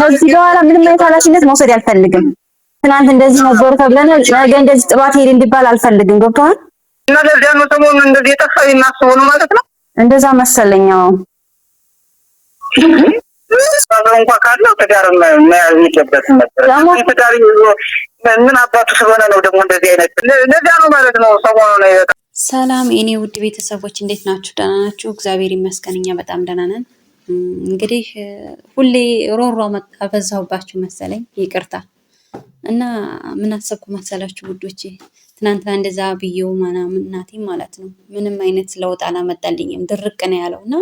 ከዚህ በኋላ ምንም አይነት ኃላፊነት መውሰድ አልፈልግም። ትናንት እንደዚህ ነበሩ ተብለን ነገ እንደዚህ ጥባት ሄድ እንዲባል አልፈልግም። ገብቶሃል? እና ለዚያ ነው ሰሞኑን እንደዚህ የጠፋ የማስበው ነው ማለት ነው። እንደዛ መሰለኛው እንኳን ካለው ትዳር መያዝ ይችላል መሰለኝ። ትዳር ምን አባቱ ስለሆነ ነው ደግሞ እንደዚህ አይነት ለዚያ ነው ማለት ነው ሰሞኑን። ሰላም የኔ ውድ ቤተሰቦች እንዴት ናችሁ? ደህና ናችሁ? እግዚአብሔር ይመስገን እኛ በጣም ደህና ነን። እንግዲህ ሁሌ ሮሮ አበዛሁባችሁ መሰለኝ፣ ይቅርታ እና ምን አሰብኩ መሰላችሁ ውዶቼ፣ ትናንትና እንደዛ ብዬው ምናምን እናቴ ማለት ነው ምንም አይነት ለውጥ አላመጣልኝም፣ ድርቅ ነው ያለው እና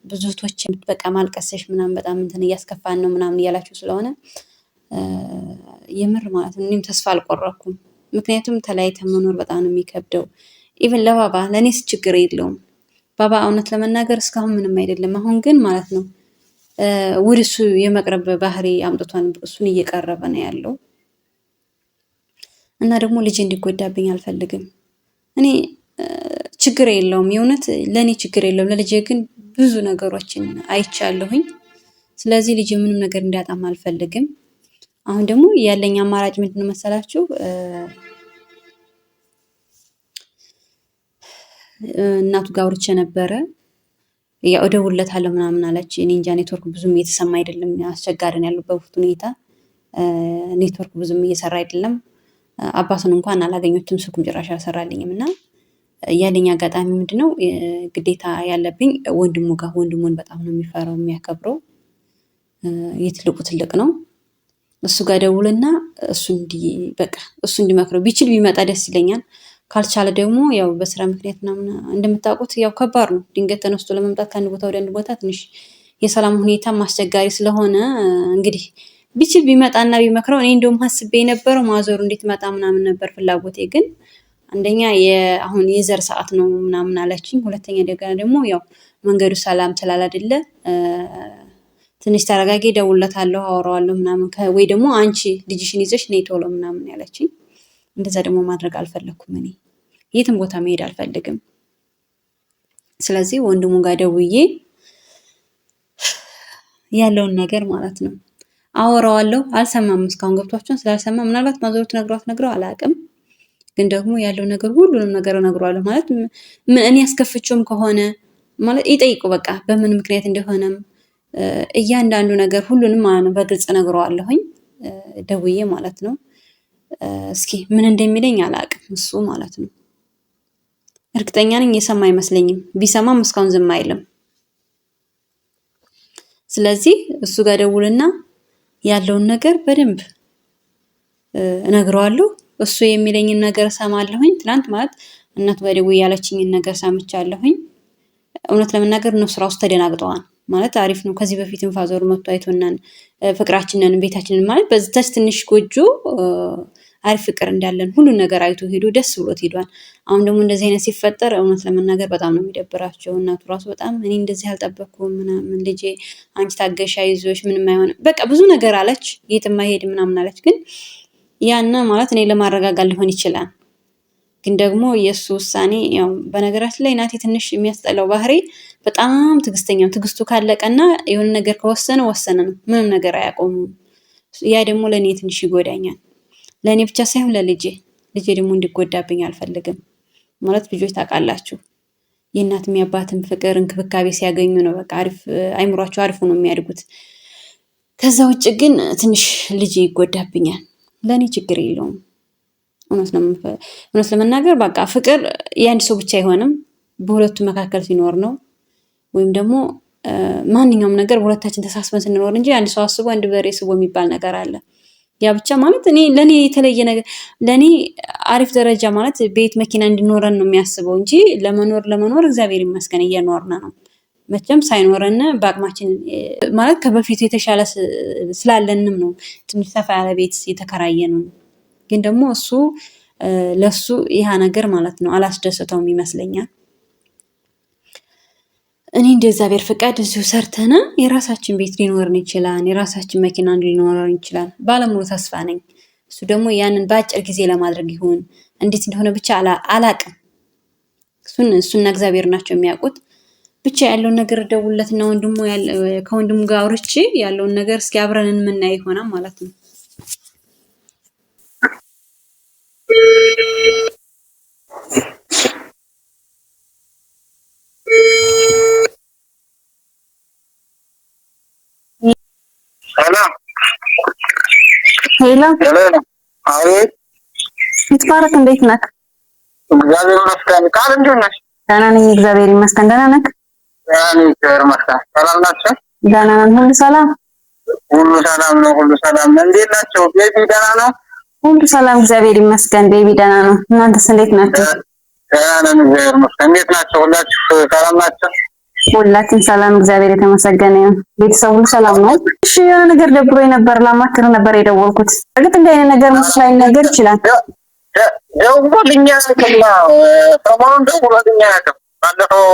ብዙ እህቶች በቃ ማልቀስሽ ምናምን በጣም እንትን እያስከፋን ነው ምናምን እያላችሁ ስለሆነ የምር ማለት ነው እኔም ተስፋ አልቆረኩም። ምክንያቱም ተለያይተን መኖር በጣም ነው የሚከብደው። ኢቭን ለባባ ለእኔስ ችግር የለውም። ባባ እውነት ለመናገር እስካሁን ምንም አይደለም። አሁን ግን ማለት ነው ወደ እሱ የመቅረብ ባህሪ አምጥቷን እሱን እየቀረበ ነው ያለው እና ደግሞ ልጅ እንዲጎዳብኝ አልፈልግም። እኔ ችግር የለውም የእውነት ለእኔ ችግር የለውም። ለልጄ ግን ብዙ ነገሮችን አይቻለሁኝ። ስለዚህ ልጅ ምንም ነገር እንዲያጣም አልፈልግም። አሁን ደግሞ ያለኝ አማራጭ ምንድን ነው መሰላችሁ? እናቱ ጋር አውርቼ ነበረ። ያው እደውልለታለሁ ምናምን አለች። እኔ እንጃ ኔትወርክ ብዙም እየተሰማ አይደለም፣ አስቸጋሪ ነው ያለበት ሁኔታ። ኔትወርክ ብዙም እየሰራ አይደለም። አባቱን እንኳን አላገኘሁትም፣ ስልኩም ጭራሽ አልሰራልኝም። እና ያለኝ አጋጣሚ ምንድነው ግዴታ ያለብኝ ወንድሙ ጋር፣ ወንድሙን በጣም ነው የሚፈራው የሚያከብረው፣ የትልቁ ትልቅ ነው። እሱ ጋር ደውልና እሱ እንዲመክረው ቢችል ቢመጣ ደስ ይለኛል። ካልቻለ ደግሞ ያው በስራ ምክንያት ምናምን እንደምታውቁት ያው ከባድ ነው። ድንገት ተነስቶ ለመምጣት ከአንድ ቦታ ወደ አንድ ቦታ ትንሽ የሰላም ሁኔታ አስቸጋሪ ስለሆነ እንግዲህ ቢችል ቢመጣና ቢመክረው። እኔ እንደውም ሀስቤ የነበረው ማዘሩ እንዴት መጣ ምናምን ነበር ፍላጎቴ። ግን አንደኛ አሁን የዘር ሰዓት ነው ምናምን አለችኝ። ሁለተኛ ደግሞ ያው መንገዱ ሰላም ስላላደለ ትንሽ ተረጋጊ፣ እደውልለታለሁ፣ አወራዋለሁ ምናምን ወይ ደግሞ አንቺ ልጅሽን ይዘሽ ነይ ቶሎ ምናምን ያለችኝ። እንደዛ ደግሞ ማድረግ አልፈለኩም። እኔ የትም ቦታ መሄድ አልፈልግም። ስለዚህ ወንድሙ ጋር ደውዬ ያለውን ነገር ማለት ነው አወራዋለሁ። አልሰማም እስካሁን ገብቷቸውን ስላልሰማ ምናልባት ማዘሩት ነግረው አላውቅም። ግን ደግሞ ያለው ነገር ሁሉንም ነገር እነግረዋለሁ። ማለት እኔ ያስከፍቼውም ከሆነ ማለት ይጠይቁ በቃ በምን ምክንያት እንደሆነም እያንዳንዱ ነገር ሁሉንም ማለት ነው በግልጽ እነግረዋለሁኝ ደውዬ ማለት ነው። እስኪ ምን እንደሚለኝ አላውቅም እሱ ማለት ነው። እርግጠኛ ነኝ የሰማ አይመስለኝም። ቢሰማም እስካሁን ዝም አይልም። ስለዚህ እሱ ጋር ደውልና ያለውን ነገር በደንብ እነግረዋለሁ። እሱ የሚለኝን ነገር እሰማለሁኝ። ትናንት ማለት እናቱ ጋር ደውዬ ያለችኝን ነገር ሰምቻለሁኝ። እውነት ለመናገር እነሱ ራሱ ተደናግጠዋል። ማለት አሪፍ ነው። ከዚህ በፊትም ፋዘሩ መጥቶ አይቶናን ፍቅራችንን ቤታችንን ማለት በዛች ትንሽ ጎጆ አሪፍ ፍቅር እንዳለን ሁሉን ነገር አይቶ ሄዶ ደስ ብሎት ሄዷል። አሁን ደግሞ እንደዚህ አይነት ሲፈጠር እውነት ለመናገር በጣም ነው የሚደብራቸው። እናቱ ራሱ በጣም እኔ እንደዚህ አልጠበቅኩም ምናምን፣ ልጄ አንቺ ታገሻ ይዞሽ ምንም አይሆንም በቃ ብዙ ነገር አለች። የትም አይሄድም ምናምን አለች። ግን ያና ማለት እኔ ለማረጋጋት ሊሆን ይችላል። ግን ደግሞ የእሱ ውሳኔ ያው በነገራችን ላይ እናቴ ትንሽ የሚያስጠላው ባህሪ በጣም ትዕግስተኛው፣ ትዕግስቱ ካለቀና የሆነ ነገር ከወሰነ ወሰነ ነው፣ ምንም ነገር አያቆሙም። ያ ደግሞ ለእኔ ትንሽ ይጎዳኛል። ለእኔ ብቻ ሳይሆን ለልጄ ደግሞ እንዲጎዳብኝ አልፈልግም። ማለት ልጆች ታውቃላችሁ የእናትም የአባትም ፍቅር እንክብካቤ ሲያገኙ ነው በቃ አሪፍ አይምሯቸው አሪፍ ነው የሚያድጉት። ከዛ ውጭ ግን ትንሽ ልጄ ይጎዳብኛል። ለእኔ ችግር የለውም። እውነት ለመናገር በቃ ፍቅር የአንድ ሰው ብቻ አይሆንም፣ በሁለቱ መካከል ሲኖር ነው። ወይም ደግሞ ማንኛውም ነገር በሁለታችን ተሳስበን ስንኖር እንጂ አንድ ሰው አስቦ አንድ በሬ ስቦ የሚባል ነገር አለ። ያ ብቻ ማለት ለእኔ የተለየ ነገር ለእኔ አሪፍ ደረጃ ማለት ቤት መኪና እንዲኖረን ነው የሚያስበው እንጂ ለመኖር እግዚአብሔር ይመስገን እየኖርን ነው። መቼም ሳይኖረን በአቅማችን ማለት ከበፊቱ የተሻለ ስላለንም ነው ትንሽ ሰፋ ያለ ቤት የተከራየ ነው። ግን ደግሞ ለሱ ይህ ነገር ማለት ነው አላስደሰተውም ይመስለኛል። እኔ እንደ እግዚአብሔር ፈቃድ እዚሁ ሰርተን የራሳችን ቤት ሊኖርን ይችላል፣ የራሳችን መኪና ሊኖረን ይችላል። ባለሙሉ ተስፋ ነኝ። እሱ ደግሞ ያንን በአጭር ጊዜ ለማድረግ ይሁን እንዴት እንደሆነ ብቻ አላቅም። እሱና እግዚአብሔር ናቸው የሚያውቁት። ብቻ ያለውን ነገር ደውለትና ከወንድሙ ጋር አውርቼ ያለውን ነገር እስኪ አብረን የምናይ ይሆናል ማለት ነው። ሄሎ አቤት። ይትባረክ፣ እንዴት ነህ? እግዚአብሔር ይመስገን። ቃል እንዴት ነሽ? ደህና ነኝ፣ እግዚአብሔር ይመስገን። ደህና ነህ? እግዚአብሔር ይመስገን። ሰላም ናቸው? ደህና ነን። ሁሉ ሰላም? ሁሉ ሰላም ነው፣ ሁሉ ሰላም ነው። እንዴት ናቸው? ቤቢ ደህና ነው? ሁሉ ሰላም፣ እግዚአብሔር ይመስገን። ቤቢ ደህና ነው። እናንተስ እንዴት ናችሁ? ደህና ነን፣ እግዚአብሔር ይመስገን። እንዴት ናቸው? ሁላችሁ ሰላም ናቸው? ሁላችን ሰላም፣ እግዚአብሔር የተመሰገነ ይሁን። ቤተሰብ ሁሉ ሰላም ነው? እሺ፣ የሆነ ነገር ደብሮኝ ነበር፣ ላማክርህ ነበር የደወልኩት። እርግጥ እንዲህ አይነት ነገር መስሎኝ ላይነገር ይችላል። ደውሎልኛል፣ ሰሞኑን ደውሎልኛል። ባለፈው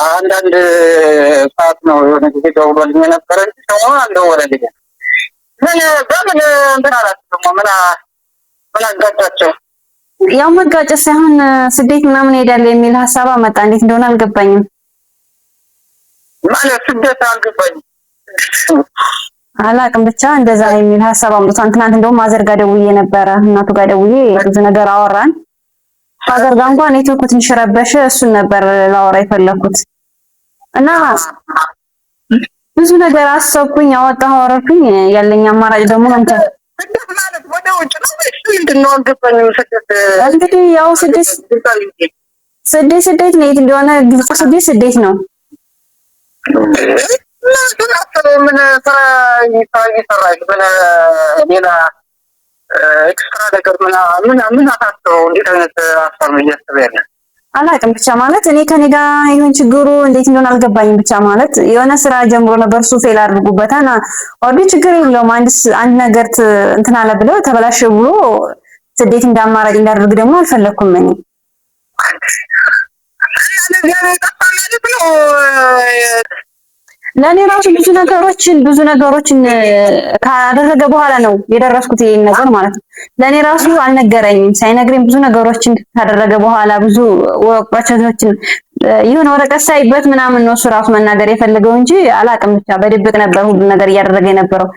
አንዳንድ ሰዓት ነው የሆነ ጊዜ ደውሎልኝ የነበረ እንጂ ሰሞኑን አልደወለልኝም። በምን እንትን አላቸው ደግሞ ምን አጋጫቸው? ያው መጋጨት ሳይሆን ስደት ምናምን ሄዳለሁ የሚል ሀሳብ አመጣ። እንዴት እንደሆነ አልገባኝም። ማለት ስደት አልገባኝም፣ አላቅም ብቻ እንደዛ የሚል ሀሳብ አምጥቷል። ትናንት እንደውም ማዘር ጋር ደውዬ ነበረ፣ እናቱ ጋር ደውዬ ብዙ ነገር አወራን። ማዘር ጋር እንኳን ኔትወርኩ ትንሽ ረበሸ። እሱን ነበር ላወራ የፈለኩት እና ብዙ ነገር አሰብኩኝ፣ አወጣሁ፣ አወረድኩኝ። ያለኝ አማራጭ ደግሞ አንተ ስደት ማለት ወደ ውጭ ነው ወይስ ምንድን ነው? አልገባኝም። እንግዲህ ያው ስደት ነው። የት እንደሆነ ግልጽ ስደት ነው። ምን ስራ እየሰራሽ ምን ሌላ ኤክስትራ ነገር ምን አታስበው? እንዴት አይነት ሀሳብ ነው እያሰበ ያለ? አላውቅም ብቻ ማለት እኔ ከኔ ጋር ይሁን ችግሩ እንዴት እንደሆነ አልገባኝም። ብቻ ማለት የሆነ ስራ ጀምሮ ነበር፣ እሱ ፌል አድርጉበታል። ወዲ ችግር የለውም አንድ ነገር እንትን አለ ብለው ተበላሽ ብሎ ስደት እንዳማራጭ እንዳደርግ ደግሞ አልፈለኩም እኔ ለኔ ራሱ ብዙ ነገሮችን ካደረገ በኋላ ነው የደረስኩት ይሄን ነገር ማለት ነው። ለኔ ራሱ አልነገረኝም። ሳይነግረኝ ብዙ ነገሮችን ካደረገ በኋላ ብዙ ወቀቶችን ይሁን ወረቀት ሳይበት ምናምን ነው እሱ ራሱ መናገር የፈለገው እንጂ አላቅም። ብቻ በድብቅ ነበር ሁሉ ነገር እያደረገ የነበረው።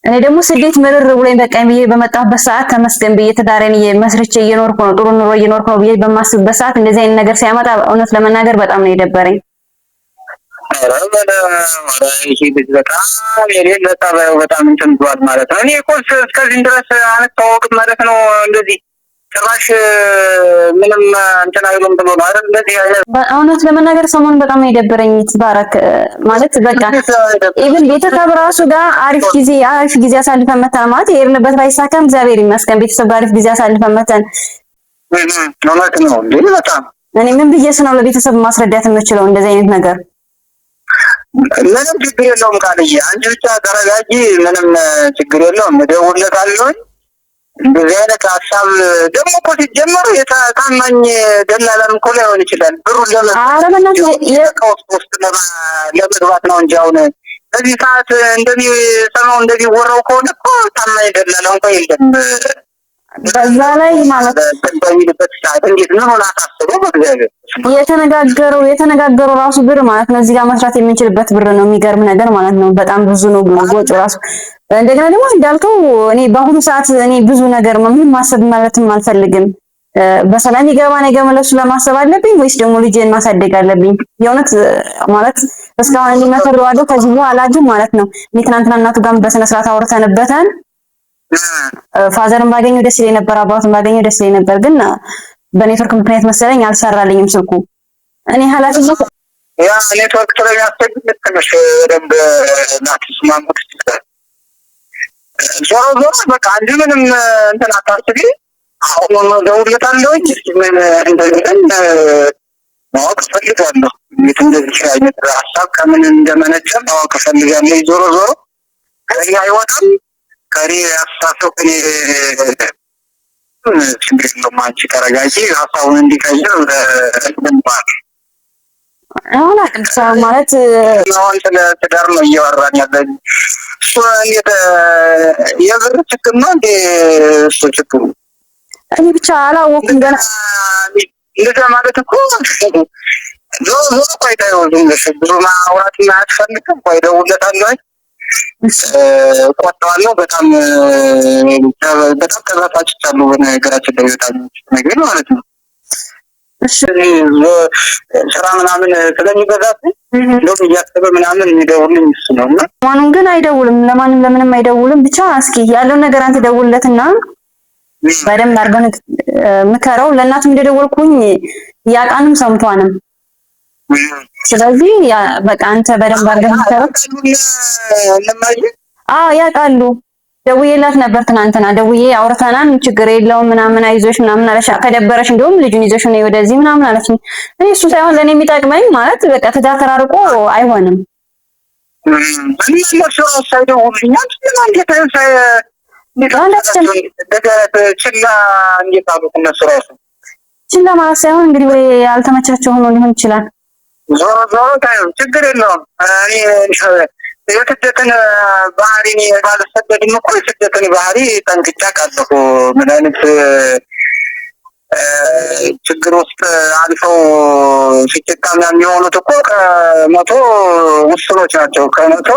እኔ ደግሞ ስደት ምርር ብሎኝ በቃኝ ብዬ በመጣሁበት ሰዓት ተመስገን ብዬ ትዳሬን መስርቼ እየኖርኩ ነው፣ ጥሩ ኑሮ እየኖርኩ ነው ብዬ በማስብበት ሰዓት እንደዚህ አይነት ነገር ሲያመጣ እውነት ለመናገር በጣም ነው የደበረኝ። በጣም የሌለ ጠባዩ በጣም እንትን ብሏል ማለት ነው። እኔ እኮ እስከዚህም ድረስ አንተዋወቅም ማለት ነው። እንደዚህ ጭራሽ ምንም እንትን አይሉም ብሎ ነው አይደል? እንደዚህ አይነት እውነት ለመናገር ሰሞኑን በጣም ነው የደበረኝ። ይትባረክ ማለት በቃ ኢቭን ቤተሰብ ራሱ ጋር አሪፍ ጊዜ አሳልፈን መተን ማለት የሄድንበት ባይሳካም እግዚአብሔር ይመስገን ቤተሰብ ጋር አሪፍ ጊዜ አሳልፈን መተን እውነት ነው እንዴ? በጣም እኔ ምን ብዬሽ ነው ለቤተሰብ ማስረዳት የምችለው እንደዚህ አይነት ነገር? ምንም ችግር የለውም ቃልዬ፣ አንቺ ብቻ ተረጋጊ። ምንም ችግር የለውም፣ እደውልለታለሁ። እንደዚህ አይነት ሀሳብ ደግሞ እኮ ሲጀመር የታማኝ ደላላም እኮ ላይሆን ይችላል። ብሩን ለመግባት ነው እንጂ አሁን በዚህ ሰዓት እንደሚሰማው እንደሚወራው ከሆነ እኮ ታማኝ ደላላ እንኳ የለም። በዛ ላይ ማለት በሚልበት ሰዓት እንዴት ነው አታስበው? በእግዚአብሔር የተነጋገረው ራሱ ብር ማለት ነው እዚህ ጋር መስራት የምንችልበት ብር ነው። የሚገርም ነገር ማለት ነው። በጣም ብዙ ነው ወጪው ራሱ። እንደገና ደግሞ እንዳልከው እኔ በአሁኑ ሰዓት እኔ ብዙ ነገር ምንም ማሰብ ማለትም አልፈልግም። በሰላም ይገባ ነገር መለሱ ለማሰብ አለብኝ ወይስ ደግሞ ልጄን ማሳደግ አለብኝ? የእውነት ማለት እስካሁን እኔ መፈረዋለሁ። ከዚህ በኋላ ግን ማለት ነው እኔ ትናንትና እናቱ ጋር በስነ ስርዓት አውርተንበታል። ፋዘርን ባገኘው ደስ ይለኝ ነበር፣ አባቱን ባገኘው ደስ ይለኝ ነበር። ግን በኔትወርክ ምክንያት መሰለኝ አልሰራልኝም ስልኩ። እኔ ኃላፊነት ያ ኔትወርክ ስለሚያስቸግር ትንሽ በደንብ ናትስማሙት ይችላል። ዞሮ በቃ አንድ ምንም እንትን አታስቢ። አሁን ደውለታለሁ ምን እንደሚለን ማወቅ ፈልጋለሁ። እንዴት እንደዚህ አይነት ሀሳብ ከምን እንደመነጨ ማወቅ ፈልጋለሁ። ዞሮ ከኔ አይወጣም። ከኔ አስተሳሰብ እኔ ችግር የለውም። አንቺ ተረጋጊ። ሀሳቡን እንዲቀይር ልንባል አሁን አቅምሳ ማለት አሁን ስለ ትዳር ነው እያወራን ያለን። እሱ እንዴት የብር ችግር ነው እንዴ? እሱ ችግሩ እኔ ብቻ አላወኩም ገና። እንደዛ ማለት እኮ ዞሮ ዞሮ ቆይ ታየው ዝም ብለሽ ብዙ ማውራት አያስፈልግም። ቆይ እደውልለታለሁ፣ እቆጣዋለሁ። በጣም ተበሳጭቻለሁ በነገራችን ላይ በጣም ነገር ማለት ነው። እሺ ስራ ምናምን ስለሚበዛብኝ እንደውም እያሰበ ምናምን የሚደውልኝ እሱ ነው እና ማንም ግን አይደውልም፣ ለምንም አይደውልም። ብቻ እስኪ ያለውን ነገር አንተ ደውልለትና በደንብ አድርገን ምከረው። ለእናቱም እንደደወልኩኝ ያቃንም ሰምቷንም። ስለዚህ በቃ አንተ በደንብ አድርገን ምከረው። ያውቃሉ። ደውዬላት ነበር ትናንትና፣ ደውዬ አውርተናን ችግር የለውም ምናምን አይዞሽ ምናምን አለሽ። ከደበረሽ እንደውም ልጁን ይዘሽ ነው ወደዚህ ምናምን አለችኝ። እኔ እሱ ሳይሆን ለኔ የሚጠቅመኝ ማለት በቃ ትዳር ተራርቆ አይሆንም። ችላ ማለት ሳይሆን እንግዲህ ወይ አልተመቻቸው ሆኖ ሊሆን ይችላል። ዞሮ ዞሮ ችግር የለውም። የስደትን ባህሪ ባልሰደድም እኮ የስደትን ባህሪ ጠንቅቄ አውቃለሁ። ምን አይነት ችግር ውስጥ አልፈው ሲጠቃሚ የሚሆኑት እኮ ከመቶ ውስኖች ናቸው። ከመቶ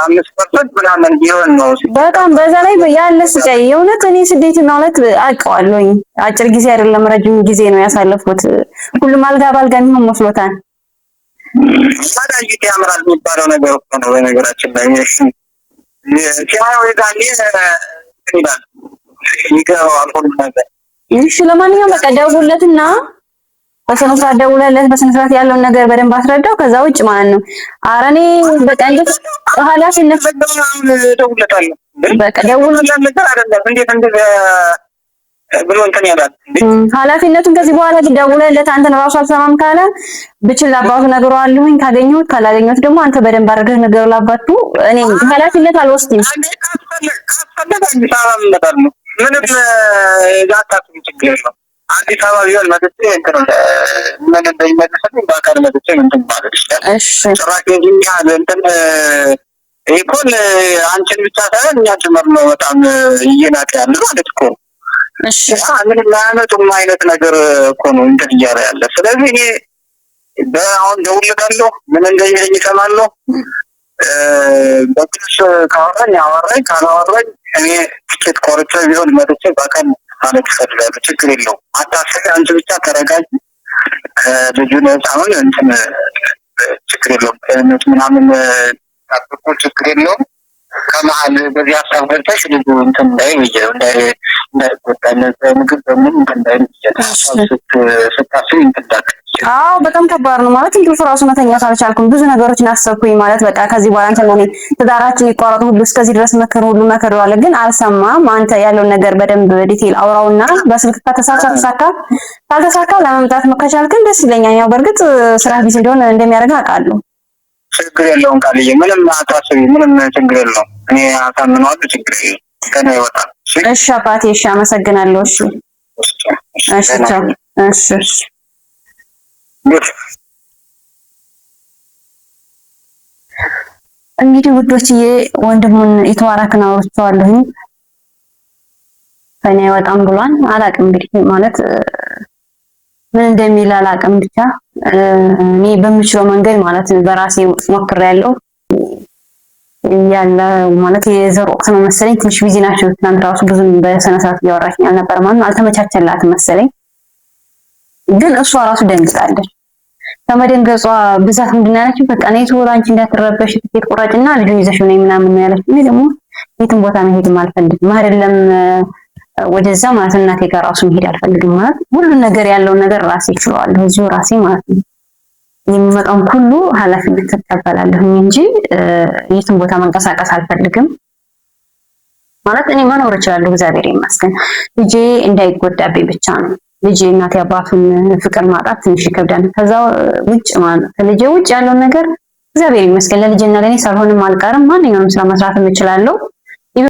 5% ምናምን ቢሆን ነው። በጣም በዛ ላይ ያለ ስቃይ የእውነት እኔ ስደት ማለት አውቀዋለሁኝ። አጭር ጊዜ አይደለም ረጅም ጊዜ ነው ያሳለፍኩት። ሁሉም አልጋ ባልጋ የሚሆን መስሎታል። ሳዳጅት ያምራል የሚባለው ነገር እኮ ነው። በነገራችን ላይ ሲያየው የዛኔ ይላል ይገባዋል ሁሉ ነገር። እሺ ለማንኛውም በቃ ደውለትና በስነ ስርዓት ደውለለት በስነ ስርዓት ያለውን ነገር በደንብ አስረዳው። ከዛ ውጭ ማለት ነው ኧረ እኔ በቃ እንዴት ኃላፊነት ደውለታለሁ በቃ ደውለለት ነገር አይደለም እንዴት እንደዚህ ብሎ እንትን ያላል። ኃላፊነቱን ከዚህ በኋላ ደውለለት አንተን ራሱ አልሰማም ካለ ብችል አባቱ ነገረዋለሁኝ። ካገኘሁት ካላገኘሁት ደግሞ አንተ በደንብ አድርገህ ነገሩ ላባቱ። እኔ ኃላፊነት አልወስድም። ምንም ዛታቱ ችግር የለውም። አዲስ አበባ ቢሆን መጥቼ እንትን ምን እንደሚመልስልኝ በአካል መጥቼ እንትን ማለት ይችላል። ጭራሽ እንጂ እንትን ይኮን አንቺን ብቻ ሳይሆን እኛ ጭምር ነው በጣም እየናቀ ያለ ማለት እኮ ነው። እሺ ምንም አያመጡም አይነት ነገር እኮ ነው እንትን እያለ ያለ። ስለዚህ እኔ አሁን ደውልለታለሁ፣ ምን እንደሚለኝ እሰማለሁ። በግልጽ ካወራኝ አወራኝ፣ ካላወራኝ እኔ ትኬት ቆርጬ ቢሆን መጥቼ በቀን ማለት ይፈልጋሉ። ችግር የለውም አታስቢ፣ አንቺ ብቻ ተረጋጊ። ልጁን አሁን እንትን ችግር የለውም ከእነሱ ምናምን ጠብቁ፣ ችግር የለውም። ከመሀል በዚህ ሀሳብ ገብተሽ ልጁ እንትን እንዳይጎዳ ምግብ በምን እንዳይ ስታስቢ እንትን አዎ በጣም ከባድ ነው ማለት እንቅልፍ ራሱ መተኛት አልቻልኩም። ብዙ ነገሮችን አሰብኩኝ ማለት በቃ ከዚህ በኋላ አንተ ለኔ ትዳራችን ይቋረጥ ሁሉ እስከዚህ ድረስ ሁሉ መከረዋለ፣ ግን አልሰማም። አንተ ያለውን ነገር በደንብ ዲቴል አውራውና በስልክ ከተሳካ ካልተሳካ ለመምጣት ከቻልክን ደስ ይለኛል። ያው በእርግጥ ስራ ቢዚ እንደሆነ እንደሚያደርግ አውቃለሁ። ችግር የለውም ቃልዬ፣ ምንም አታስቢ፣ ምንም ችግር የለውም። እኔ አሳምነዋለሁ፣ ችግር የለውም። ከእኔ ይወጣል። እሺ አባቴ፣ እሺ አመሰግናለሁ። እሺ እሺ እሺ እንግዲህ ውዶችዬ ወንድሙን የተዋራክን አውርቼዋለሁኝ። ከእኔ አይወጣም ብሏል። አላቅም እንግዲህ ማለት ምን እንደሚል አላቅም። ብቻ እኔ በምችለው መንገድ ማለት በራሴ ሞክሬያለሁ። ያለ ማለት የዘር ወቅት ነው መሰለኝ። ትንሽ ቢዚ ናቸው። ትናንት ራሱ ብዙም በስነ ስርዓት እያወራችኝ አልነበር ማለት አልተመቻቸላትም መሰለኝ። ግን እሷ ራሱ ደንግጣለች። ከመደንገጿ ብዛት ምንድን ነው ያለችው? በቃ እኔ ቶሎ አንቺ እንዳትረበሽ ትኬት ቁራጭና ልጁን ይዘሽ ነይ ምናምን ነው ያለችው። እኔ ደግሞ የትም ቦታ መሄድም አልፈልግም አይደለም ወደዛ ማለት እናቴ ጋር ራሱ መሄድ አልፈልግም ማለት ሁሉን ነገር ያለውን ነገር ራሴ እችለዋለሁ እዚሁ ራሴ ማለት ነው። የሚመጣውን ሁሉ ኃላፊነት ተቀበላለሁ እንጂ የትም ቦታ መንቀሳቀስ አልፈልግም ማለት እኔ መኖር እችላለሁ እግዚአብሔር ይመስገን። ልጄ እንዳይጎዳብኝ ብቻ ነው። ልጄ እናቴ አባቱን ፍቅር ማጣት ትንሽ ይከብዳል። ከዛ ውጭ ማለት ከልጄ ውጭ ያለውን ነገር እግዚአብሔር ይመስገን ለልጄና ለኔ ሳልሆንም አልቀርም። ማንኛውንም ስራ መስራት እችላለሁ።